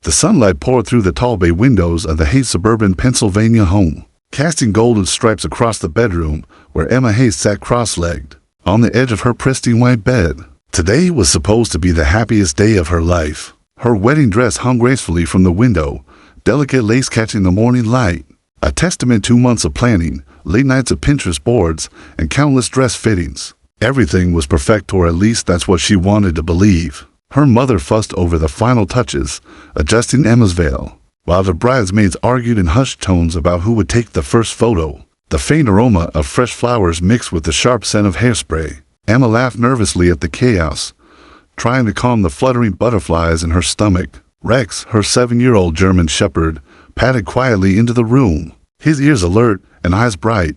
The sunlight poured through the tall bay windows of the Hayes suburban Pennsylvania home, casting golden stripes across the bedroom where Emma Hayes sat cross-legged on the edge of her pristine white bed. Today was supposed to be the happiest day of her life. Her wedding dress hung gracefully from the window, delicate lace catching the morning light, a testament to months of planning, late nights of Pinterest boards, and countless dress fittings. Everything was perfect, or at least that's what she wanted to believe. Her mother fussed over the final touches, adjusting Emma's veil, while the bridesmaids argued in hushed tones about who would take the first photo. The faint aroma of fresh flowers mixed with the sharp scent of hairspray. Emma laughed nervously at the chaos, trying to calm the fluttering butterflies in her stomach. Rex, her 7-year-old German shepherd, padded quietly into the room, his ears alert and eyes bright,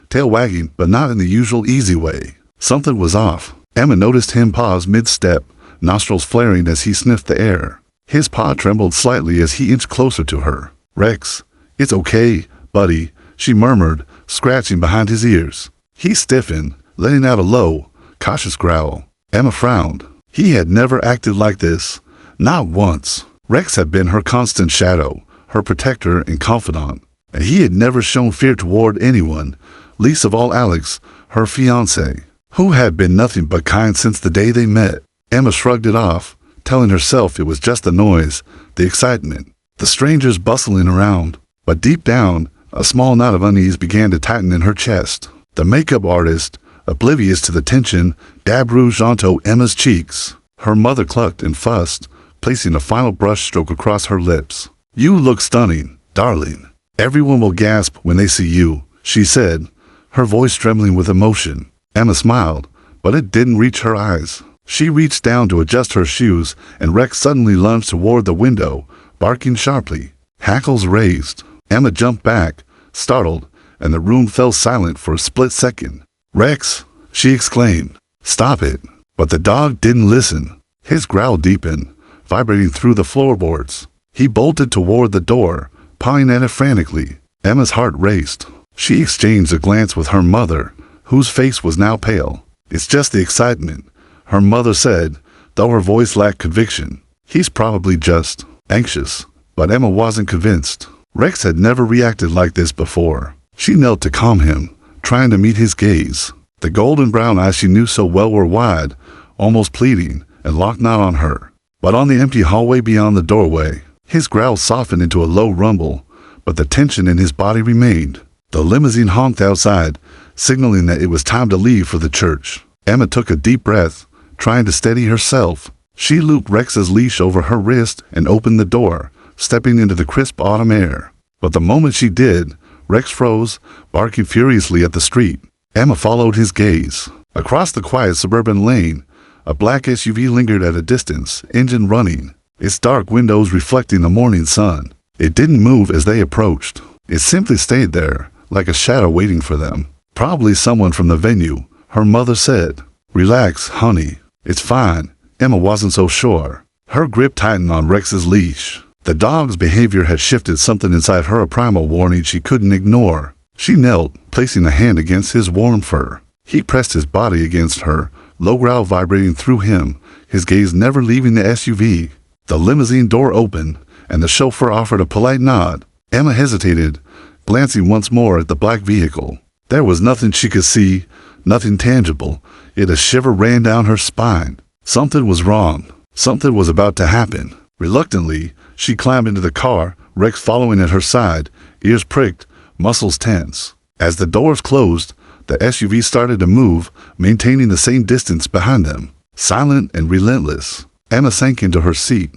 tail wagging, but not in the usual easy way. Something was off. Emma noticed him pause mid-step, nostrils flaring as he sniffed the air. His paw trembled slightly as he inched closer to her. "Rex, it's okay, buddy," she murmured, scratching behind his ears. He stiffened, letting out a low, cautious growl. Emma frowned. He had never acted like this. Not once. Rex had been her constant shadow, her protector and confidant, and he had never shown fear toward anyone, least of all Alex, her fiancé, who had been nothing but kind since the day they met. Emma shrugged it off, telling herself it was just the noise, the excitement, the strangers bustling around. But deep down, a small knot of unease began to tighten in her chest. The makeup artist, oblivious to the tension, dabbed rouge onto Emma's cheeks. Her mother clucked and fussed, placing a final brush stroke across her lips. "You look stunning, darling. Everyone will gasp when they see you," she said, her voice trembling with emotion. Emma smiled, but it didn't reach her eyes. She reached down to adjust her shoes, and Rex suddenly lunged toward the window, barking sharply. Hackles raised. Emma jumped back, startled, and the room fell silent for a split second. "Rex!" she exclaimed. "Stop it!" But the dog didn't listen. His growl deepened, vibrating through the floorboards. He bolted toward the door, pawing at it frantically. Emma's heart raced. She exchanged a glance with her mother, whose face was now pale. "It's just the excitement," her mother said, though her voice lacked conviction. "He's probably just anxious." But Emma wasn't convinced. Rex had never reacted like this before. She knelt to calm him, trying to meet his gaze. The golden brown eyes she knew so well were wide, almost pleading, and locked not on her, but on the empty hallway beyond the doorway. His growl softened into a low rumble, but the tension in his body remained. The limousine honked outside, signaling that it was time to leave for the church. Emma took a deep breath, trying to steady herself. She looped Rex's leash over her wrist and opened the door, stepping into the crisp autumn air. But the moment she did, Rex froze, barking furiously at the street. Emma followed his gaze. Across the quiet suburban lane, a black SUV lingered at a distance, engine running, its dark windows reflecting the morning sun. It didn't move as they approached. It simply stayed there, like a shadow waiting for them. "Probably someone from the venue," her mother said. "Relax, honey. It's fine." Emma wasn't so sure. Her grip tightened on Rex's leash. The dog's behavior had shifted something inside her, a primal warning she couldn't ignore. She knelt, placing a hand against his warm fur. He pressed his body against her, low growl vibrating through him, his gaze never leaving the SUV. The limousine door opened, and the chauffeur offered a polite nod. Emma hesitated, glancing once more at the black vehicle. There was nothing she could see, nothing tangible, yet a shiver ran down her spine. Something was wrong. Something was about to happen. Reluctantly, she climbed into the car, Rex following at her side, ears pricked, muscles tense. As the doors closed, the SUV started to move, maintaining the same distance behind them. Silent and relentless, Emma sank into her seat,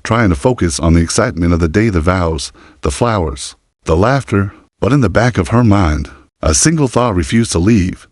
trying to focus on the excitement of the day, the vows, the flowers, the laughter. But in the back of her mind, a single thought refused to leave.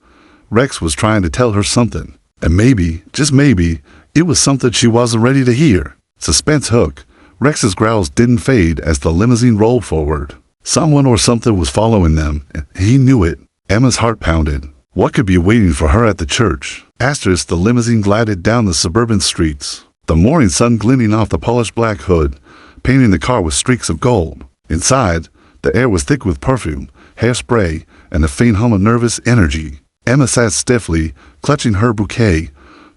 Rex was trying to tell her something, and maybe, just maybe, it was something she wasn't ready to hear. Suspense hook. Rex's growls didn't fade as the limousine rolled forward. Someone or something was following them, and he knew it. Emma's heart pounded. What could be waiting for her at the church? Asterisk, the limousine glided down the suburban streets, the morning sun glinting off the polished black hood, painting the car with streaks of gold. Inside, the air was thick with perfume, hairspray, and the faint hum of nervous energy. Emma sat stiffly, clutching her bouquet,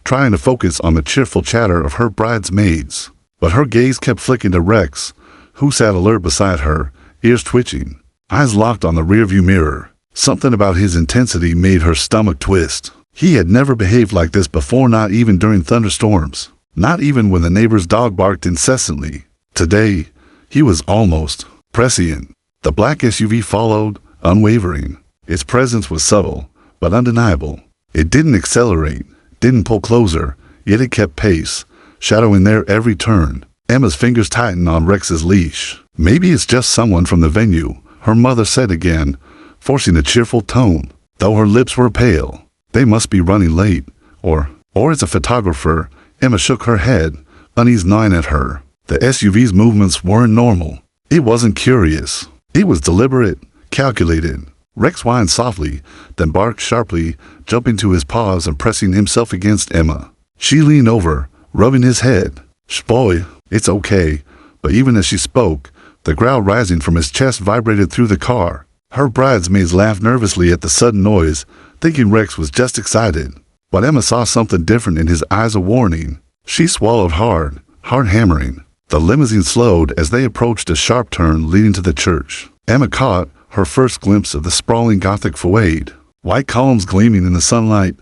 trying to focus on the cheerful chatter of her bridesmaids. But her gaze kept flicking to Rex, who sat alert beside her, ears twitching, eyes locked on the rearview mirror. Something about his intensity made her stomach twist. He had never behaved like this before, not even during thunderstorms. Not even when the neighbor's dog barked incessantly. Today, he was almost prescient. The black SUV followed, unwavering. Its presence was subtle, but undeniable. It didn't accelerate, didn't pull closer, yet it kept pace, shadowing their every turn. Emma's fingers tightened on Rex's leash. Maybe it's just someone from the venue, her mother said again, forcing a cheerful tone, though her lips were pale. They must be running late. Or it's a photographer. Emma shook her head, unease gnawing at her. The SUV's movements weren't normal. It wasn't curious. It was deliberate, calculated. Rex whined softly, then barked sharply, jumping to his paws and pressing himself against Emma. She leaned over, rubbing his head. "Shh, boy, it's okay." But even as she spoke, the growl rising from his chest vibrated through the car. Her bridesmaids laughed nervously at the sudden noise, thinking Rex was just excited. But Emma saw something different in his eyes, a warning. She swallowed hard, heart hammering. The limousine slowed as they approached a sharp turn leading to the church. Emma caught her first glimpse of the sprawling Gothic facade. White columns gleaming in the sunlight,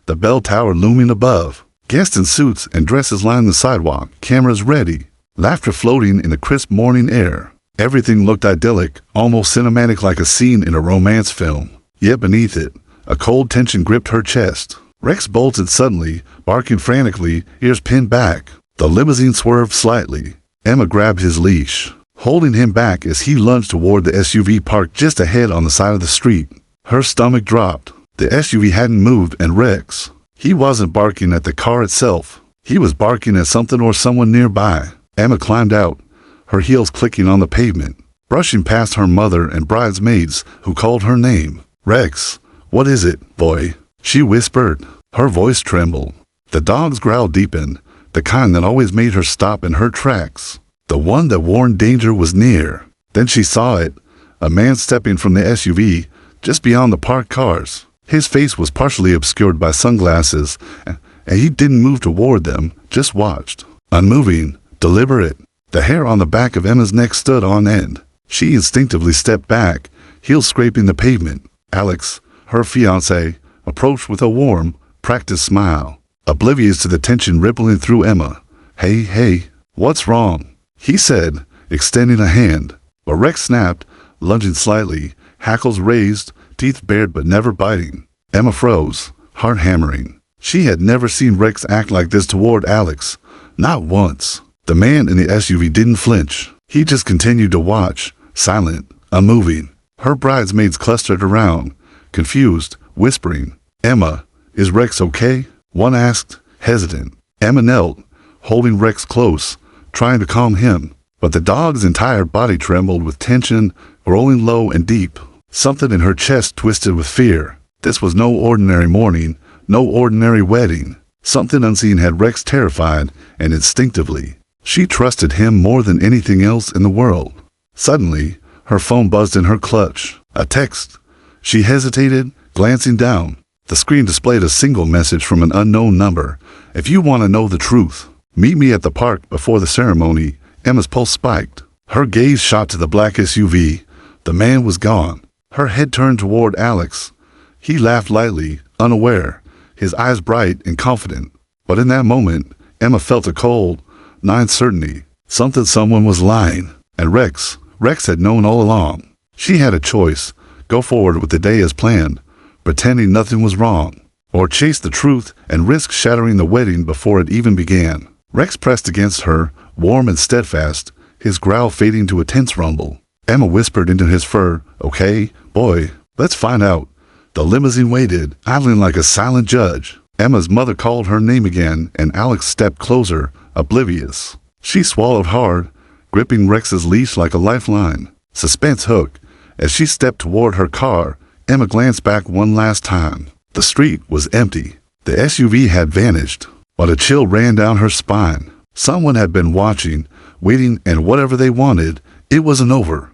the bell tower looming above. Guests in suits and dresses lined the sidewalk, cameras ready, laughter floating in the crisp morning air. Everything looked idyllic, almost cinematic, like a scene in a romance film. Yet beneath it, a cold tension gripped her chest. Rex bolted suddenly, barking frantically, ears pinned back. The limousine swerved slightly. Emma grabbed his leash, holding him back as he lunged toward the SUV parked just ahead on the side of the street. Her stomach dropped. The SUV hadn't moved, and Rex, he wasn't barking at the car itself. He was barking at something or someone nearby. Emma climbed out, her heels clicking on the pavement, brushing past her mother and bridesmaids who called her name. "Rex, what is it, boy?" she whispered. Her voice trembled. The dog's growl deepened, the kind that always made her stop in her tracks. The one that warned danger was near. Then she saw it, a man stepping from the SUV just beyond the parked cars. His face was partially obscured by sunglasses, and he didn't move toward them, just watched. Unmoving, deliberate. The hair on the back of Emma's neck stood on end. She instinctively stepped back, heels scraping the pavement. Alex, her fiancé, approached with a warm, practiced smile, oblivious to the tension rippling through Emma. Hey, what's wrong?" he said, extending a hand. But Rex snapped, lunging slightly, hackles raised, teeth bared but never biting. Emma froze, heart hammering. She had never seen Rex act like this toward Alex. Not once. The man in the SUV didn't flinch. He just continued to watch, silent, unmoving. Her bridesmaids clustered around, confused, whispering. "Emma, is Rex okay?" one asked, hesitant. Emma knelt, holding Rex close, trying to calm him. But the dog's entire body trembled with tension, rolling low and deep. Something in her chest twisted with fear. This was no ordinary morning, no ordinary wedding. Something unseen had Rex terrified, and instinctively, she trusted him more than anything else in the world. Suddenly, her phone buzzed in her clutch. A text. She hesitated, glancing down. The screen displayed a single message from an unknown number. "If you want to know the truth, meet me at the park before the ceremony." Emma's pulse spiked. Her gaze shot to the black SUV. The man was gone. Her head turned toward Alex. He laughed lightly, unaware, his eyes bright and confident. But in that moment, Emma felt a cold, gnawing certainty. Someone was lying. And Rex had known all along. She had a choice: go forward with the day as planned, pretending nothing was wrong, or chase the truth and risk shattering the wedding before it even began. Rex pressed against her, warm and steadfast, his growl fading to a tense rumble. Emma whispered into his fur, "Okay, boy, let's find out." The limousine waited, idling like a silent judge. Emma's mother called her name again, and Alex stepped closer, oblivious. She swallowed hard, gripping Rex's leash like a lifeline. Suspense hooked. As she stepped toward her car, Emma glanced back one last time. The street was empty. The SUV had vanished, but a chill ran down her spine. Someone had been watching, waiting, and whatever they wanted, it wasn't over.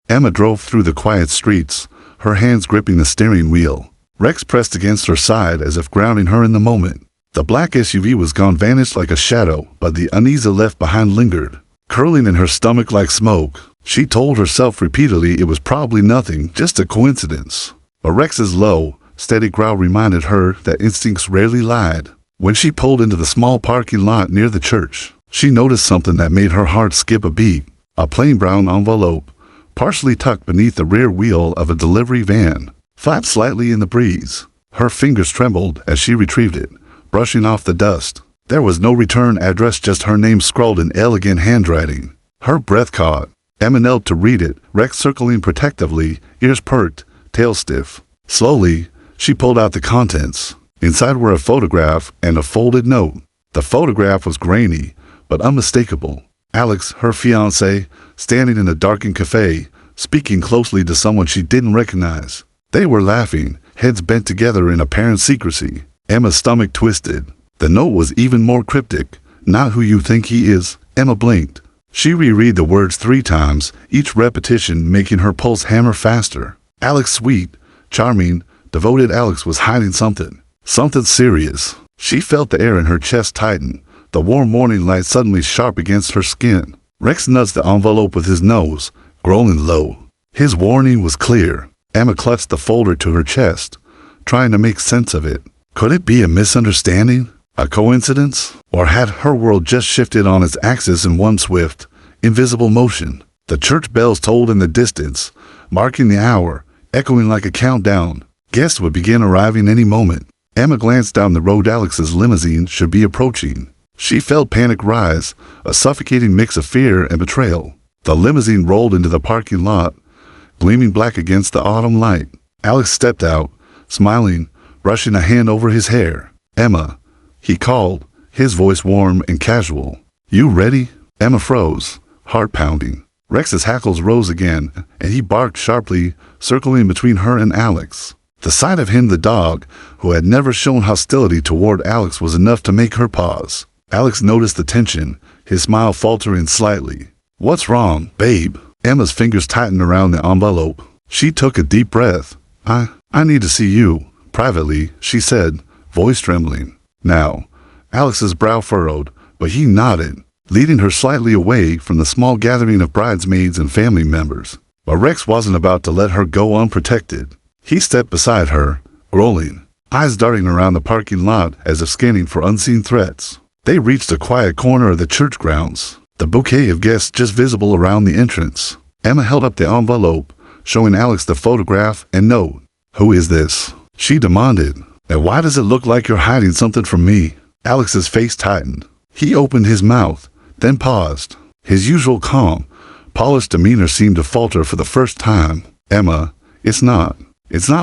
Emma drove through the quiet streets, her hands gripping the steering wheel. Rex pressed against her side as if grounding her in the moment. The black SUV was gone, vanished like a shadow, but the unease left behind lingered, curling in her stomach like smoke. She told herself repeatedly it was probably nothing, just a coincidence. But Rex's low, steady growl reminded her that instincts rarely lied. When she pulled into the small parking lot near the church, she noticed something that made her heart skip a beat. A plain brown envelope, partially tucked beneath the rear wheel of a delivery van, flapped slightly in the breeze. Her fingers trembled as she retrieved it, brushing off the dust. There was no return address, just her name scrawled in elegant handwriting. Her breath caught. Emma knelt to read it, Rex circling protectively, ears perked, tail stiff. Slowly, she pulled out the contents. Inside were a photograph and a folded note. The photograph was grainy, but unmistakable. Alex, her fiancé, standing in a darkened cafe, speaking closely to someone she didn't recognize. They were laughing, heads bent together in apparent secrecy. Emma's stomach twisted. The note was even more cryptic. "Not who you think he is." Emma blinked. She reread the words 3 times, each repetition making her pulse hammer faster. Alex, sweet, charming, devoted. Alex was hiding something. Something serious. She felt the air in her chest tighten, the warm morning light suddenly sharp against her skin. Rex nudged the envelope with his nose, growling low. His warning was clear. Emma clutched the folder to her chest, trying to make sense of it. Could it be a misunderstanding? A coincidence? Or had her world just shifted on its axis in one swift, invisible motion? The church bells tolled in the distance, marking the hour, echoing like a countdown. Guests would begin arriving any moment. Emma glanced down the road. Alex's limousine should be approaching. She felt panic rise, a suffocating mix of fear and betrayal. The limousine rolled into the parking lot, gleaming black against the autumn light. Alex stepped out, smiling, brushing a hand over his hair. "Emma," he called, his voice warm and casual. "You ready?" Emma froze, heart pounding. Rex's hackles rose again, and he barked sharply, circling between her and Alex. The sight of him, the dog, who had never shown hostility toward Alex, was enough to make her pause. Alex noticed the tension, his smile faltering slightly. "What's wrong, babe?" Emma's fingers tightened around the envelope. She took a deep breath. I need to see you, privately," she said, voice trembling. Now, Alex's brow furrowed, but he nodded, leading her slightly away from the small gathering of bridesmaids and family members. But Rex wasn't about to let her go unprotected. He stepped beside her, rolling, eyes darting around the parking lot as if scanning for unseen threats. They reached a quiet corner of the church grounds, the bouquet of guests just visible around the entrance. Emma held up the envelope, showing Alex the photograph and note. "Who is this?" she demanded. "And why does it look like you're hiding something from me?" Alex's face tightened. He opened his mouth, then paused. His usual calm, polished demeanor seemed to falter for the first time. "Emma, it's not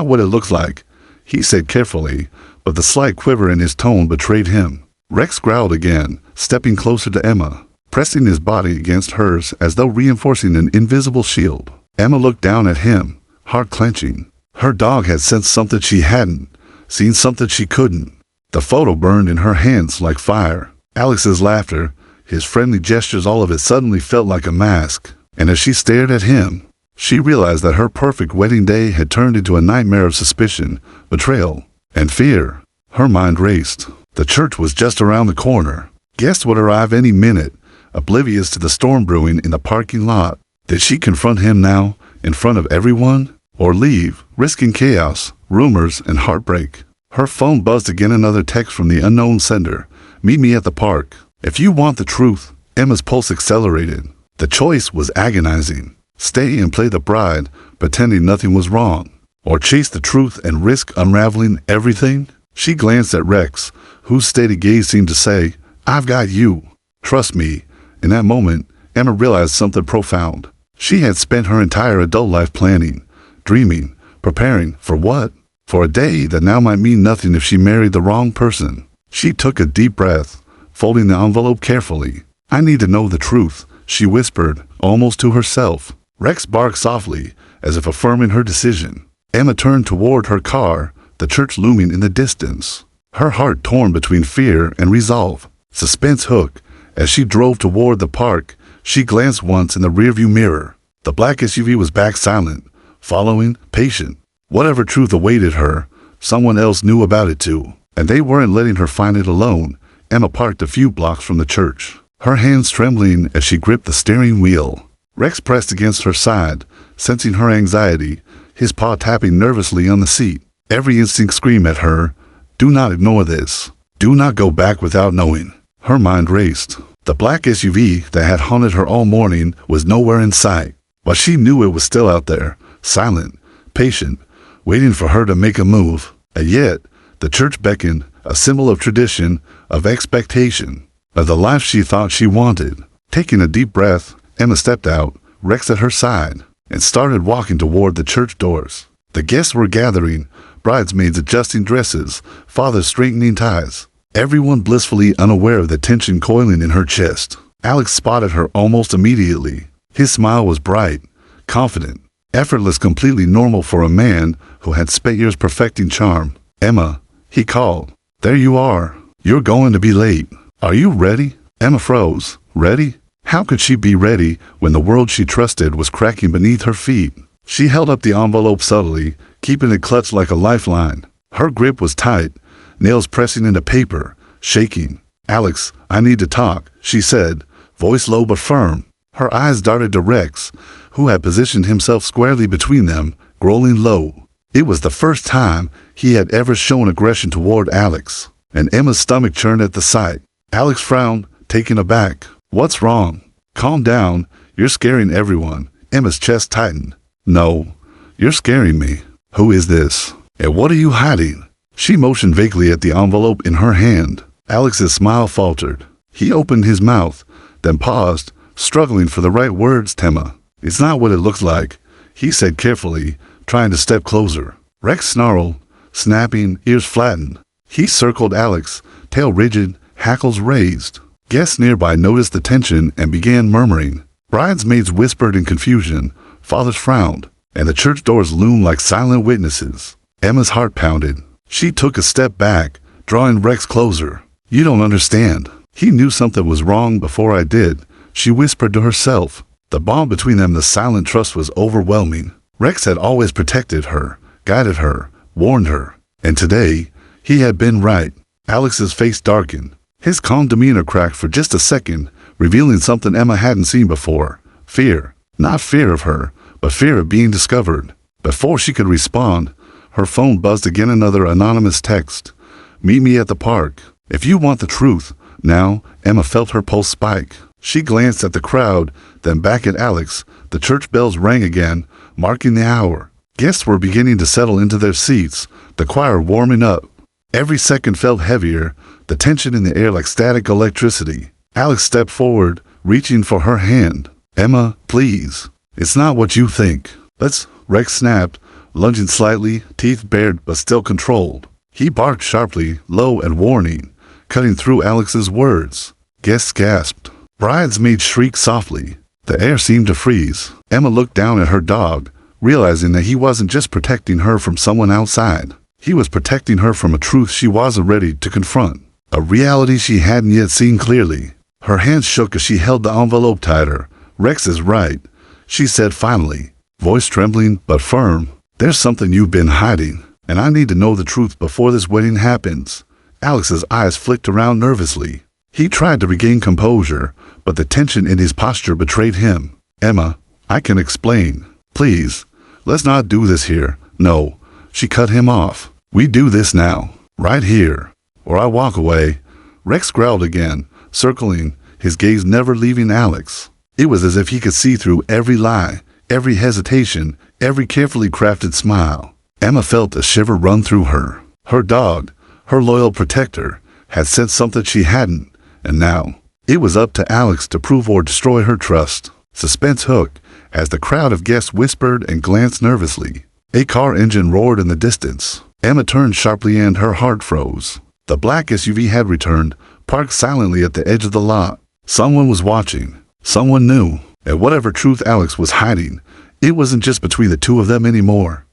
what it looks like," he said carefully, but the slight quiver in his tone betrayed him. Rex growled again, stepping closer to Emma, pressing his body against hers as though reinforcing an invisible shield. Emma looked down at him, heart clenching. Her dog had sensed something she hadn't, seen something she couldn't. The photo burned in her hands like fire. Alex's laughter, his friendly gestures, all of it suddenly felt like a mask. And as she stared at him, she realized that her perfect wedding day had turned into a nightmare of suspicion, betrayal, and fear. Her mind raced. The church was just around the corner. Guests would arrive any minute, oblivious to the storm brewing in the parking lot. Did she confront him now, in front of everyone? Or leave, risking chaos, rumors, and heartbreak? Her phone buzzed again, another text from the unknown sender. "Meet me at the park. If you want the truth." Emma's pulse accelerated. The choice was agonizing. Stay and play the bride, pretending nothing was wrong. Or chase the truth and risk unraveling everything? She glanced at Rex, whose steady gaze seemed to say, "I've got you. Trust me." In that moment, Emma realized something profound. She had spent her entire adult life planning, dreaming, preparing for what? For a day that now might mean nothing if she married the wrong person. She took a deep breath, folding the envelope carefully. "I need to know the truth," she whispered, almost to herself. Rex barked softly, as if affirming her decision. Emma turned toward her car, the church looming in the distance. Her heart torn between fear and resolve. Suspense hooked. As she drove toward the park, she glanced once in the rearview mirror. The black SUV was back, silent, following, patient. Whatever truth awaited her, someone else knew about it too. And they weren't letting her find it alone. Emma parked a few blocks from the church, her hands trembling as she gripped the steering wheel. Rex pressed against her side, sensing her anxiety, his paw tapping nervously on the seat. Every instinct screamed at her, "Do not ignore this. Do not go back without knowing." Her mind raced. The black SUV that had haunted her all morning was nowhere in sight, but she knew it was still out there, silent, patient, waiting for her to make a move. And yet, the church beckoned, a symbol of tradition, of expectation, of the life she thought she wanted. Taking a deep breath, Emma stepped out, Rex at her side, and started walking toward the church doors. The guests were gathering, bridesmaids adjusting dresses, fathers straightening ties, everyone blissfully unaware of the tension coiling in her chest. Alex spotted her almost immediately. His smile was bright, confident, effortless, completely normal for a man who had spent years perfecting charm. "Emma," he called. "There you are. You're going to be late. Are you ready?" Emma froze. Ready? How could she be ready when the world she trusted was cracking beneath her feet? She held up the envelope subtly, keeping it clutched like a lifeline. Her grip was tight, nails pressing into paper, shaking. "Alex, I need to talk," she said, voice low but firm. Her eyes darted to Rex, who had positioned himself squarely between them, growling low. It was the first time he had ever shown aggression toward Alex, and Emma's stomach churned at the sight. Alex frowned, taken aback. "What's wrong?" "Calm down. You're scaring everyone." Emma's chest tightened. "No, you're scaring me. Who is this? And what are you hiding?" She motioned vaguely at the envelope in her hand. Alex's smile faltered. He opened his mouth, then paused, struggling for the right words. "Emma, it's not what it looks like," he said carefully, trying to step closer. Rex snarled, snapping, ears flattened. He circled Alex, tail rigid, hackles raised. Guests nearby noticed the tension and began murmuring. Bridesmaids whispered in confusion, fathers frowned, and the church doors loomed like silent witnesses. Emma's heart pounded. She took a step back, drawing Rex closer. "You don't understand. He knew something was wrong before I did," she whispered to herself. The bond between them, the silent trust, was overwhelming. Rex had always protected her, guided her, warned her, and today, he had been right. Alex's face darkened. His calm demeanor cracked for just a second, revealing something Emma hadn't seen before. Fear. Not fear of her, but fear of being discovered. Before she could respond, her phone buzzed again, another anonymous text. "Meet me at the park. If you want the truth." Now, Emma felt her pulse spike. She glanced at the crowd, then back at Alex. The church bells rang again, marking the hour. Guests were beginning to settle into their seats, the choir warming up. Every second felt heavier, the tension in the air like static electricity. Alex stepped forward, reaching for her hand. "Emma, please. It's not what you think." "Let's," Rex snapped, lunging slightly, teeth bared but still controlled. He barked sharply, low and warning, cutting through Alex's words. Guests gasped. Bridesmaids shrieked softly. The air seemed to freeze. Emma looked down at her dog, realizing that he wasn't just protecting her from someone outside. He was protecting her from a truth she wasn't ready to confront, a reality she hadn't yet seen clearly. Her hands shook as she held the envelope tighter. "Rex is right," she said finally, voice trembling but firm. "There's something you've been hiding, and I need to know the truth before this wedding happens." Alex's eyes flicked around nervously. He tried to regain composure, but the tension in his posture betrayed him. "Emma, I can explain. Please, let's not do this here." "No," she cut him off. "We do this now, right here, or I walk away." Rex growled again, circling, his gaze never leaving Alex. It was as if he could see through every lie, every hesitation, every carefully crafted smile. Emma felt a shiver run through her. Her dog, her loyal protector, had said something she hadn't, and now it was up to Alex to prove or destroy her trust. Suspense hooked as the crowd of guests whispered and glanced nervously. A car engine roared in the distance. Emma turned sharply and her heart froze. The black SUV had returned, parked silently at the edge of the lot. Someone was watching. Someone knew. And whatever truth Alex was hiding, it wasn't just between the two of them anymore.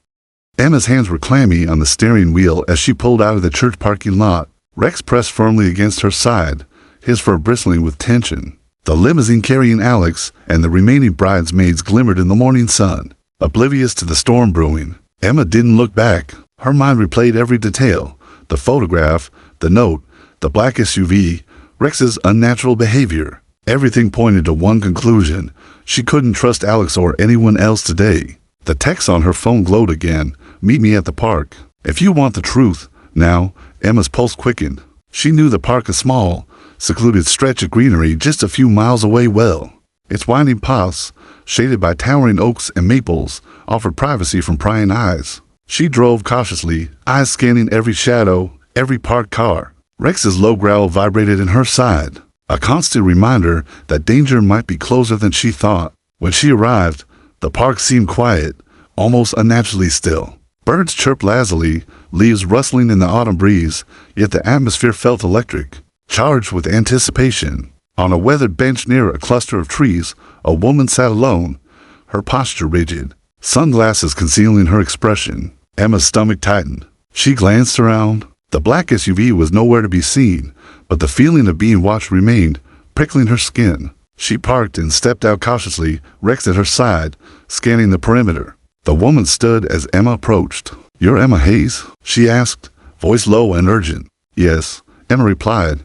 Emma's hands were clammy on the steering wheel as she pulled out of the church parking lot. Rex pressed firmly against her side, his fur bristling with tension. The limousine carrying Alex and the remaining bridesmaids glimmered in the morning sun, oblivious to the storm brewing. Emma didn't look back. Her mind replayed every detail, The photograph, the note, the black SUV, Rex's unnatural behavior. Everything pointed to one conclusion. She couldn't trust Alex or anyone else today. The text on her phone glowed again. Meet me at the park. If you want the truth. Now, Emma's pulse quickened. She knew the park, a small, secluded stretch of greenery just a few miles away well. Its winding paths, shaded by towering oaks and maples, offered privacy from prying eyes. She drove cautiously, eyes scanning every shadow, every parked car. Rex's low growl vibrated in her side, a constant reminder that danger might be closer than she thought. When she arrived, the park seemed quiet, almost unnaturally still. Birds chirped lazily, leaves rustling in the autumn breeze, yet the atmosphere felt electric, charged with anticipation. On a weathered bench near a cluster of trees, a woman sat alone, her posture rigid, sunglasses concealing her expression. Emma's stomach tightened. She glanced around. The black SUV was nowhere to be seen, but the feeling of being watched remained, prickling her skin. She parked and stepped out cautiously, Rex at her side, scanning the perimeter. The woman stood as Emma approached. "You're Emma Hayes?" she asked, voice low and urgent. "Yes," Emma replied,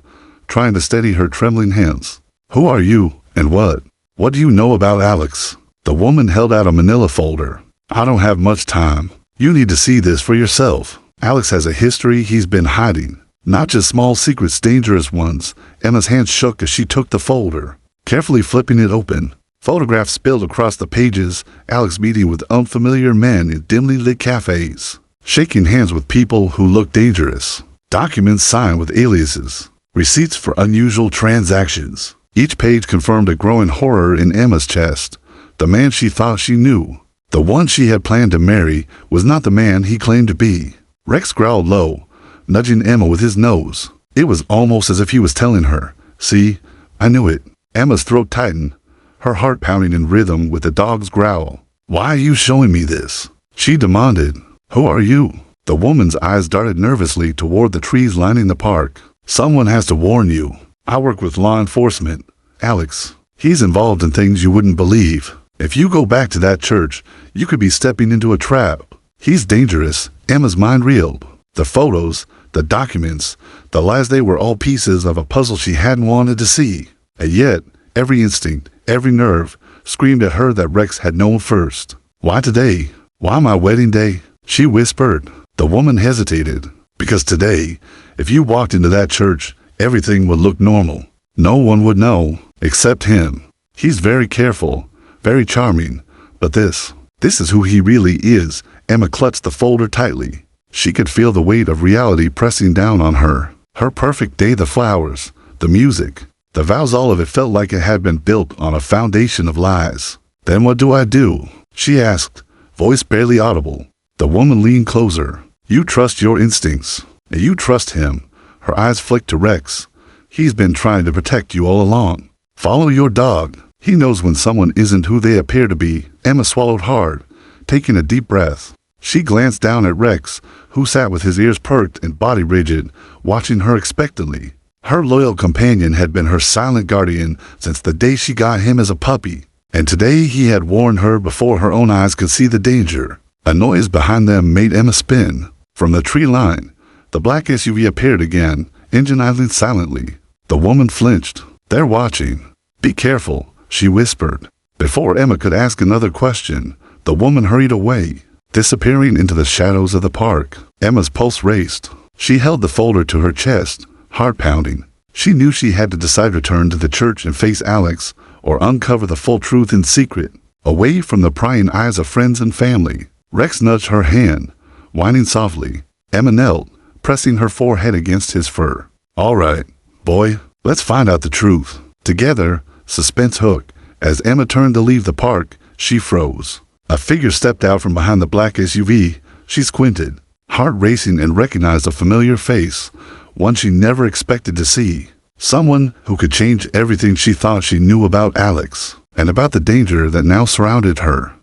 trying to steady her trembling hands. "Who are you, and what do you know about Alex?" The woman held out a manila folder. "I don't have much time. You need to see this for yourself. Alex has a history he's been hiding. Not just small secrets, dangerous ones." Emma's hand shook as she took the folder, carefully flipping it open. Photographs spilled across the pages, Alex meeting with unfamiliar men in dimly lit cafes, shaking hands with people who looked dangerous, documents signed with aliases, receipts for unusual transactions. Each page confirmed a growing horror in Emma's chest. The man she thought she knew, the one she had planned to marry, was not the man he claimed to be. Rex growled low, nudging Emma with his nose. It was almost as if he was telling her, "See, I knew it." Emma's throat tightened, her heart pounding in rhythm with the dog's growl. "Why are you showing me this?" she demanded. "Who are you?" The woman's eyes darted nervously toward the trees lining the park. "Someone has to warn you. I work with law enforcement. Alex, he's involved in things you wouldn't believe. If you go back to that church, you could be stepping into a trap. He's dangerous." Emma's mind reeled. The photos, the documents, the lies, they were all pieces of a puzzle she hadn't wanted to see. And yet, every instinct, every nerve, screamed at her that Rex had known first. "Why today? Why my wedding day?" she whispered. The woman hesitated. "Because today, if you walked into that church, everything would look normal. No one would know, except him. He's very careful, very charming, but this is who he really is." Emma clutched the folder tightly. She could feel the weight of reality pressing down on her. Her perfect day, the flowers, the music, the vows, all of it felt like it had been built on a foundation of lies. "Then what do I do?" she asked, voice barely audible. The woman leaned closer. "You trust your instincts, and you trust him." Her eyes flicked to Rex. "He's been trying to protect you all along. Follow your dog. He knows when someone isn't who they appear to be." Emma swallowed hard, taking a deep breath. She glanced down at Rex, who sat with his ears perked and body rigid, watching her expectantly. Her loyal companion had been her silent guardian since the day she got him as a puppy, and today he had warned her before her own eyes could see the danger. A noise behind them made Emma spin. From the tree line, the black SUV appeared again, engine idling silently. The woman flinched. "They're watching. Be careful," she whispered. Before Emma could ask another question, the woman hurried away, disappearing into the shadows of the park. Emma's pulse raced. She held the folder to her chest, heart pounding. She knew she had to decide: return to the church and face Alex, or uncover the full truth in secret, away from the prying eyes of friends and family. Rex nudged her hand, whining softly. Emma knelt, pressing her forehead against his fur. "All right, boy, let's find out the truth." Together, suspense hooked. As Emma turned to leave the park, she froze. A figure stepped out from behind the black SUV. She squinted, heart racing, and recognized a familiar face, one she never expected to see. Someone who could change everything she thought she knew about Alex, and about the danger that now surrounded her.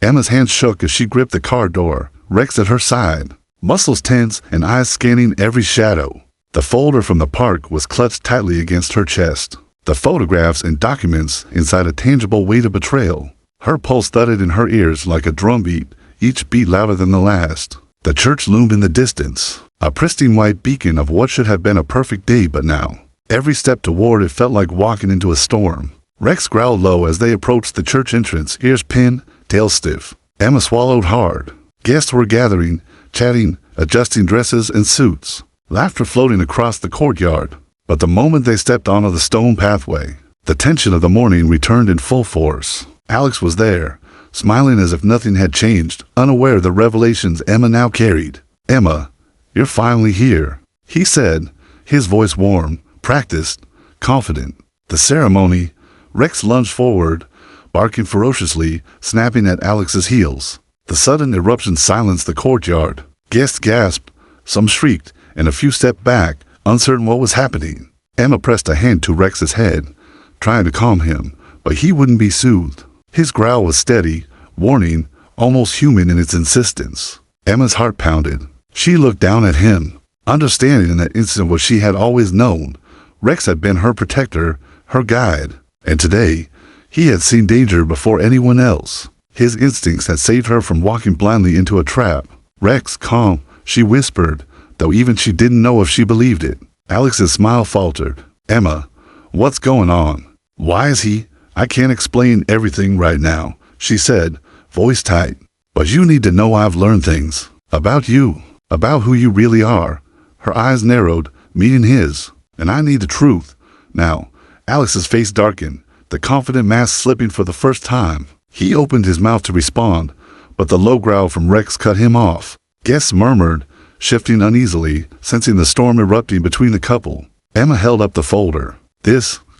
Emma's hand shook as she gripped the car door, Rex at her side, muscles tense and eyes scanning every shadow. The folder from the park was clutched tightly against her chest, the photographs and documents inside a tangible weight of betrayal. Her pulse thudded in her ears like a drumbeat, each beat louder than the last. The church loomed in the distance, a pristine white beacon of what should have been a perfect day, but now, every step toward it felt like walking into a storm. Rex growled low as they approached the church entrance, ears pinned, tail stiff. Emma swallowed hard. Guests were gathering, chatting, adjusting dresses and suits, laughter floating across the courtyard. But the moment they stepped onto the stone pathway, the tension of the morning returned in full force. Alex was there, smiling as if nothing had changed, unaware of the revelations Emma now carried. "Emma, you're finally here," he said, his voice warm, practiced, confident. The ceremony, Rex lunged forward, barking ferociously, snapping at Alex's heels. The sudden eruption silenced the courtyard. Guests gasped, some shrieked, and a few stepped back, uncertain what was happening. Emma pressed a hand to Rex's head, trying to calm him, but he wouldn't be soothed. His growl was steady, warning, almost human in its insistence. Emma's heart pounded. She looked down at him, understanding in that instant what she had always known. Rex had been her protector, her guide, and today, he had seen danger before anyone else. His instincts had saved her from walking blindly into a trap. "Rex, calm," she whispered, though even she didn't know if she believed it. Alex's smile faltered. "Emma, what's going on? Why is he? I can't explain everything right now," she said, voice tight. "But you need to know I've learned things. About you. About who you really are." Her eyes narrowed, meeting his. "And I need the truth." Now, Alex's face darkened, the confident mask slipping for the first time. He opened his mouth to respond, but the low growl from Rex cut him off. Guests murmured, shifting uneasily, sensing the storm erupting between the couple. Emma held up the folder.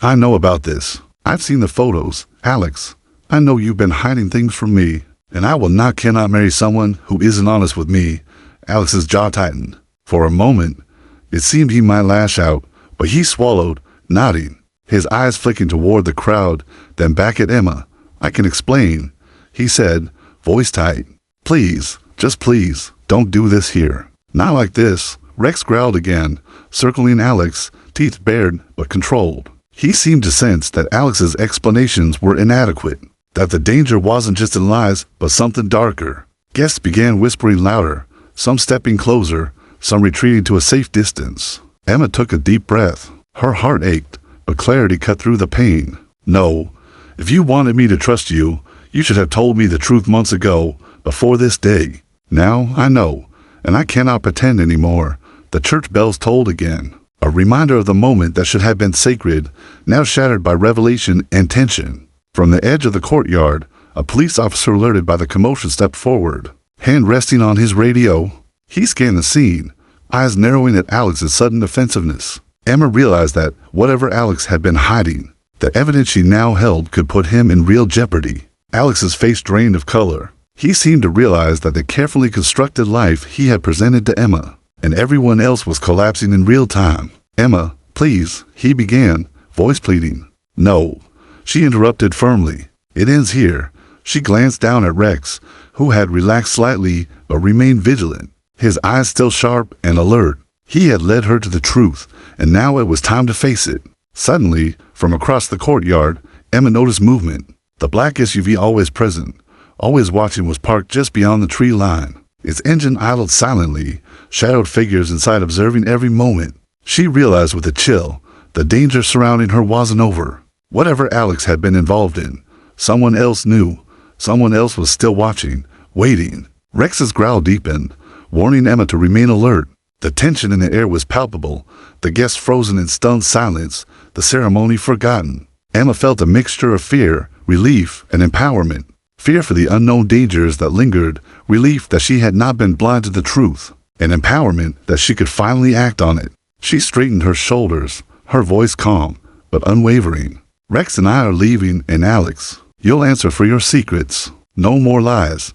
I know about this. I've seen the photos. Alex, I know you've been hiding things from me, and I cannot marry someone who isn't honest with me." Alex's jaw tightened. For a moment, it seemed he might lash out, but he swallowed, nodding, his eyes flicking toward the crowd, then back at Emma. "I can explain," he said, voice tight. "Please, just please, don't do this here." "Not like this," Rex growled again, circling Alex, teeth bared but controlled. He seemed to sense that Alex's explanations were inadequate, that the danger wasn't just in lies but something darker. Guests began whispering louder, some stepping closer, some retreating to a safe distance. Emma took a deep breath. Her heart ached, but clarity cut through the pain. "No, if you wanted me to trust you, you should have told me the truth months ago, before this day. Now I know, and I cannot pretend anymore." The church bells tolled again, a reminder of the moment that should have been sacred, now shattered by revelation and tension. From the edge of the courtyard, a police officer alerted by the commotion stepped forward, hand resting on his radio. He scanned the scene, eyes narrowing at Alex's sudden defensiveness. Emma realized that whatever Alex had been hiding, the evidence she now held could put him in real jeopardy. Alex's face drained of color. He seemed to realize that the carefully constructed life he had presented to Emma and everyone else was collapsing in real time. "Emma, please," he began, voice pleading. "No," she interrupted firmly. "It ends here." She glanced down at Rex, who had relaxed slightly but remained vigilant, his eyes still sharp and alert. He had led her to the truth, and now it was time to face it. Suddenly, from across the courtyard, Emma noticed movement. The black SUV, always present, always watching, was parked just beyond the tree line. Its engine idled silently, shadowed figures inside observing every moment. She realized with a chill, the danger surrounding her wasn't over. Whatever Alex had been involved in, someone else knew. Someone else was still watching, waiting. Rex's growl deepened, warning Emma to remain alert. The tension in the air was palpable, the guests frozen in stunned silence, the ceremony forgotten. Emma felt a mixture of fear, relief, and empowerment. Fear for the unknown dangers that lingered, relief that she had not been blind to the truth, and empowerment that she could finally act on it. She straightened her shoulders, her voice calm, but unwavering. "Rex and I are leaving, and Alex, you'll answer for your secrets. No more lies."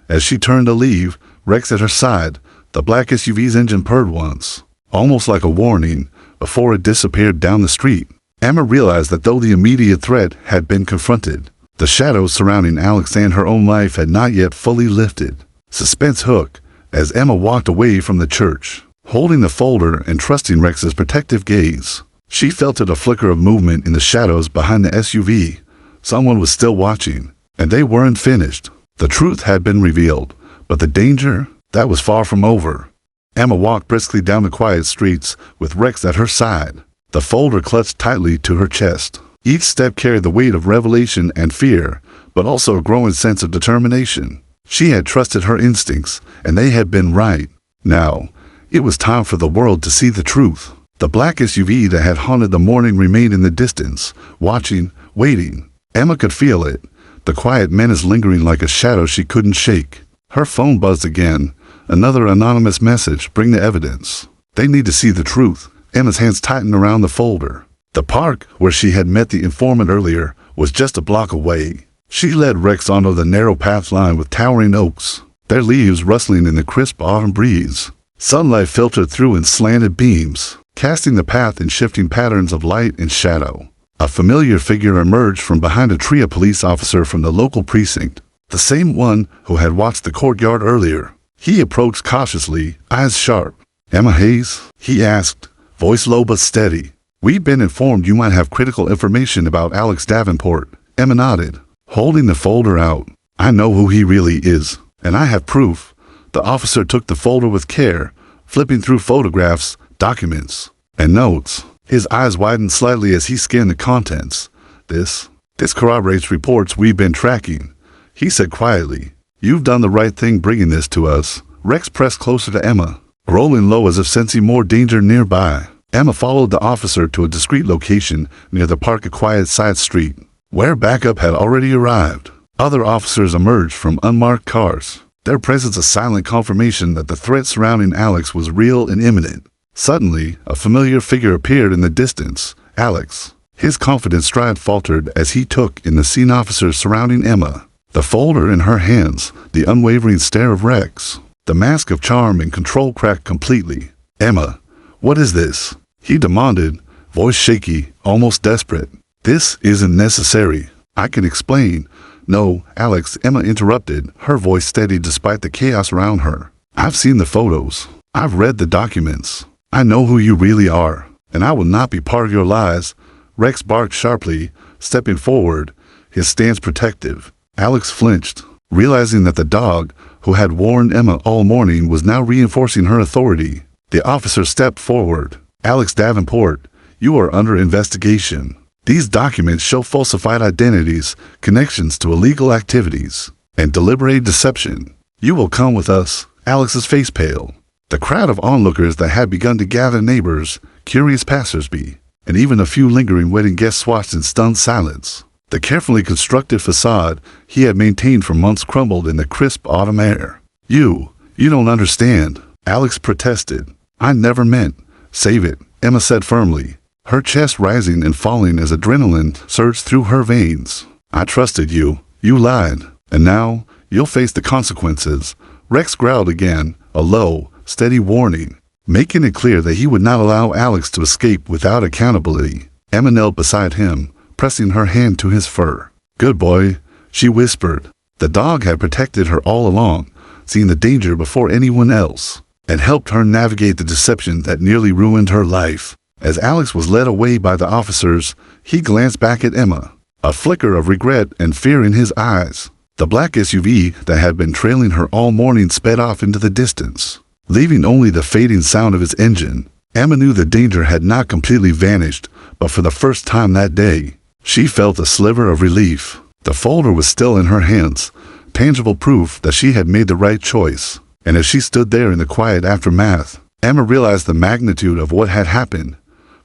As she turned to leave, Rex at her side, the black SUV's engine purred once, almost like a warning, before it disappeared down the street. Emma realized that though the immediate threat had been confronted, the shadows surrounding Alex and her own life had not yet fully lifted. Suspense hooked as Emma walked away from the church, holding the folder and trusting Rex's protective gaze. She felt a flicker of movement in the shadows behind the SUV. Someone was still watching, and they weren't finished. The truth had been revealed, but the danger, that was far from over. Emma walked briskly down the quiet streets with Rex at her side, the folder clutched tightly to her chest. Each step carried the weight of revelation and fear, but also a growing sense of determination. She had trusted her instincts, and they had been right. Now, it was time for the world to see the truth. The black SUV that had haunted the morning remained in the distance, watching, waiting. Emma could feel it, the quiet menace lingering like a shadow she couldn't shake. Her phone buzzed again. Another anonymous message, bring the evidence. They need to see the truth. Emma's hands tightened around the folder. The park, where she had met the informant earlier, was just a block away. She led Rex onto the narrow path lined with towering oaks, their leaves rustling in the crisp autumn breeze. Sunlight filtered through in slanted beams, casting the path in shifting patterns of light and shadow. A familiar figure emerged from behind a tree, a police officer from the local precinct, the same one who had watched the courtyard earlier. He approached cautiously, eyes sharp. "Emma Hayes?" he asked, voice low but steady. "We've been informed you might have critical information about Alex Davenport." Emma nodded, holding the folder out. "I know who he really is, and I have proof." The officer took the folder with care, flipping through photographs, documents, and notes. His eyes widened slightly as he scanned the contents. This corroborates reports we've been tracking," he said quietly. "You've done the right thing bringing this to us." Rex pressed closer to Emma, rolling low as if sensing more danger nearby. Emma followed the officer to a discreet location near the park, a quiet side street, where backup had already arrived. Other officers emerged from unmarked cars, their presence a silent confirmation that the threat surrounding Alex was real and imminent. Suddenly, a familiar figure appeared in the distance. Alex. His confident stride faltered as he took in the scene officers surrounding Emma, the folder in her hands, the unwavering stare of Rex. The mask of charm and control cracked completely. "Emma, what is this?" he demanded, voice shaky, almost desperate. "This isn't necessary. I can explain." "No, Alex," Emma interrupted, her voice steady despite the chaos around her. "I've seen the photos. I've read the documents. I know who you really are, and I will not be part of your lies." Rex barked sharply, stepping forward, his stance protective. Alex flinched, realizing that the dog, who had warned Emma all morning, was now reinforcing her authority. The officer stepped forward. "Alex Davenport, you are under investigation. These documents show falsified identities, connections to illegal activities, and deliberate deception. You will come with us." Alex's face paled. The crowd of onlookers that had begun to gather, neighbors, curious passersby, and even a few lingering wedding guests watched in stunned silence. The carefully constructed facade he had maintained for months crumbled in the crisp autumn air. You don't understand," Alex protested. "I never meant." "Save it," Emma said firmly, her chest rising and falling as adrenaline surged through her veins. "I trusted you. You lied, and now you'll face the consequences." Rex growled again, a low, steady warning, making it clear that he would not allow Alex to escape without accountability. Emma knelt beside him, pressing her hand to his fur. "Good boy," she whispered. The dog had protected her all along, seeing the danger before anyone else, and helped her navigate the deception that nearly ruined her life. As Alex was led away by the officers, he glanced back at Emma, a flicker of regret and fear in his eyes. The black SUV that had been trailing her all morning sped off into the distance, leaving only the fading sound of its engine. Emma knew the danger had not completely vanished, but for the first time that day, she felt a sliver of relief. The folder was still in her hands, tangible proof that she had made the right choice. And as she stood there in the quiet aftermath, Emma realized the magnitude of what had happened.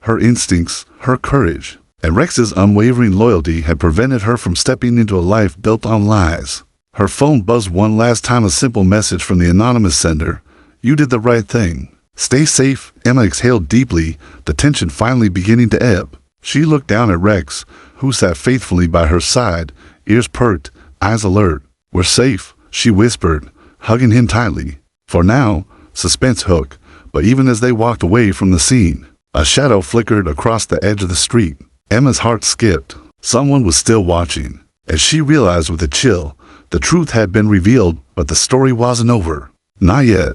Her instincts, her courage, and Rex's unwavering loyalty had prevented her from stepping into a life built on lies. Her phone buzzed one last time, a simple message from the anonymous sender. "You did the right thing. Stay safe." Emma exhaled deeply, the tension finally beginning to ebb. She looked down at Rex, who sat faithfully by her side, ears perked, eyes alert. "We're safe," she whispered, hugging him tightly. For now, suspense hook, but even as they walked away from the scene, a shadow flickered across the edge of the street. Emma's heart skipped. Someone was still watching. As she realized with a chill, the truth had been revealed, but the story wasn't over. Not yet.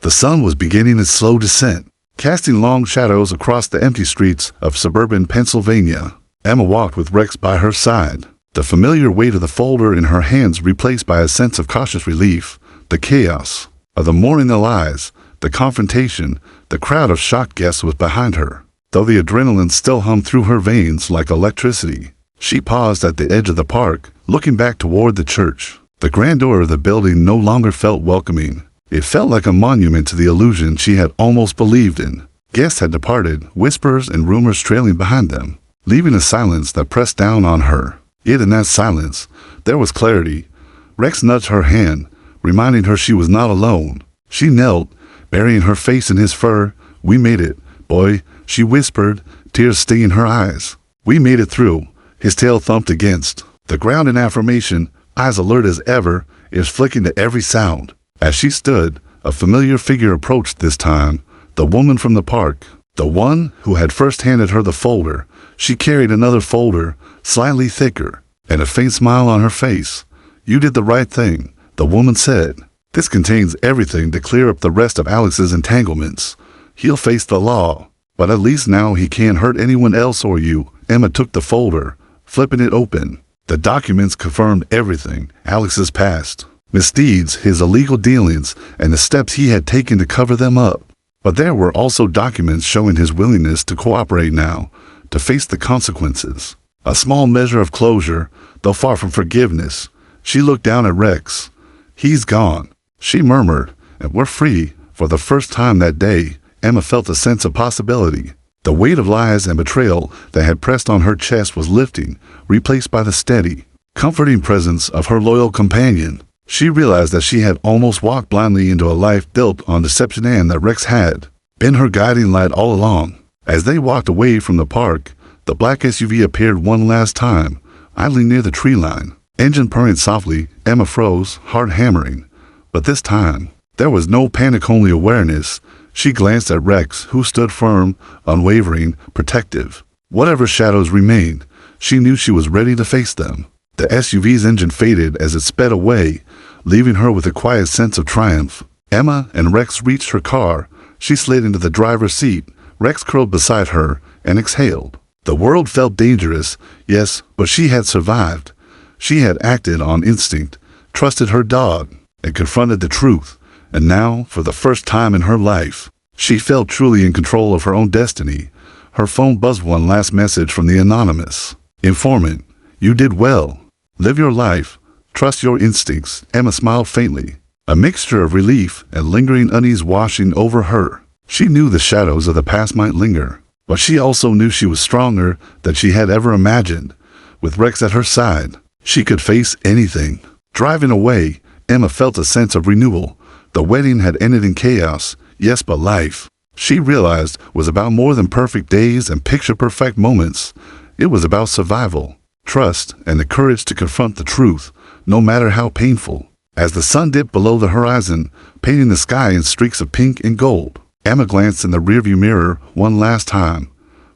The sun was beginning its slow descent, casting long shadows across the empty streets of suburban Pennsylvania. Emma walked with Rex by her side, the familiar weight of the folder in her hands replaced by a sense of cautious relief. The chaos, The more in the lies, the confrontation, the crowd of shocked guests was behind her. Though the adrenaline still hummed through her veins like electricity, she paused at the edge of the park, looking back toward the church. The grandeur of the building no longer felt welcoming. It felt like a monument to the illusion she had almost believed in. Guests had departed, whispers and rumors trailing behind them, leaving a silence that pressed down on her. Yet in that silence, there was clarity. Rex nudged her hand, reminding her she was not alone. She knelt, burying her face in his fur. "We made it, boy," she whispered, tears stinging her eyes. "We made it through." His tail thumped against the ground in affirmation, eyes alert as ever, ears flicking to every sound. As she stood, a familiar figure approached this time, the woman from the park, the one who had first handed her the folder. She carried another folder, slightly thicker, and a faint smile on her face. "You did the right thing," the woman said. "This contains everything to clear up the rest of Alex's entanglements. He'll face the law, but at least now he can't hurt anyone else or you." Emma took the folder, flipping it open. The documents confirmed everything: Alex's past, misdeeds, his illegal dealings, and the steps he had taken to cover them up. But there were also documents showing his willingness to cooperate now, to face the consequences. A small measure of closure, though far from forgiveness. She looked down at Rex. "He's gone," she murmured, "and we're free." For the first time that day, Emma felt a sense of possibility. The weight of lies and betrayal that had pressed on her chest was lifting, replaced by the steady, comforting presence of her loyal companion. She realized that she had almost walked blindly into a life built on deception and that Rex had been her guiding light all along. As they walked away from the park, the black SUV appeared one last time, idling near the tree line. Engine purring softly, Emma froze, heart hammering. But this time, there was no panic, only awareness. She glanced at Rex, who stood firm, unwavering, protective. Whatever shadows remained, she knew she was ready to face them. The SUV's engine faded as it sped away, leaving her with a quiet sense of triumph. Emma and Rex reached her car. She slid into the driver's seat. Rex curled beside her and exhaled. The world felt dangerous, yes, but she had survived. She had acted on instinct, trusted her dog, and confronted the truth. And now, for the first time in her life, she felt truly in control of her own destiny. Her phone buzzed, one last message from the anonymous informant. "You did well. Live your life. Trust your instincts." Emma smiled faintly, a mixture of relief and lingering unease washing over her. She knew the shadows of the past might linger, but she also knew she was stronger than she had ever imagined. With Rex at her side, she could face anything. Driving away, Emma felt a sense of renewal. The wedding had ended in chaos, yes, but life, she realized, was about more than perfect days and picture-perfect moments. It was about survival, trust, and the courage to confront the truth, no matter how painful. As the sun dipped below the horizon, painting the sky in streaks of pink and gold, Emma glanced in the rearview mirror one last time.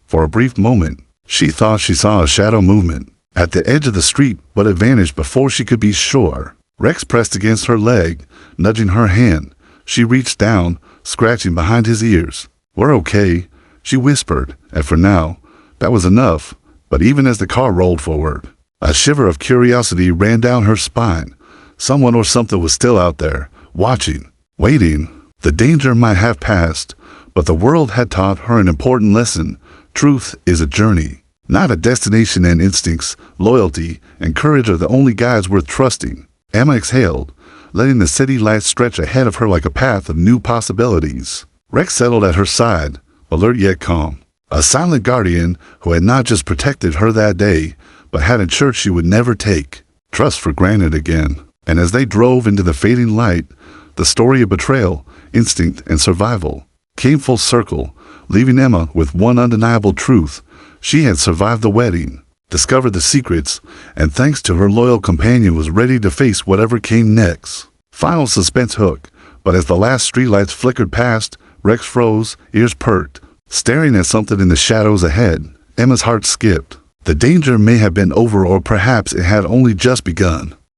For a brief moment, she thought she saw a shadow movement at the edge of the street, but it vanished before she could be sure. Rex pressed against her leg, nudging her hand. She reached down, scratching behind his ears. "We're okay," she whispered, and for now, that was enough. But even as the car rolled forward, a shiver of curiosity ran down her spine. Someone or something was still out there, watching, waiting. The danger might have passed, but the world had taught her an important lesson. Truth is a journey, not a destination, and instincts, loyalty, and courage are the only guides worth trusting. Emma exhaled, letting the city lights stretch ahead of her like a path of new possibilities. Rex settled at her side, alert yet calm. A silent guardian who had not just protected her that day, but had ensured she would never take trust for granted again. And as they drove into the fading light, the story of betrayal, instinct, and survival came full circle, leaving Emma with one undeniable truth. She had survived the wedding, discovered the secrets, and thanks to her loyal companion was ready to face whatever came next. Final suspense hook, but as the last streetlights flickered past, Rex froze, ears perked, staring at something in the shadows ahead. Emma's heart skipped. The danger may have been over, or perhaps it had only just begun.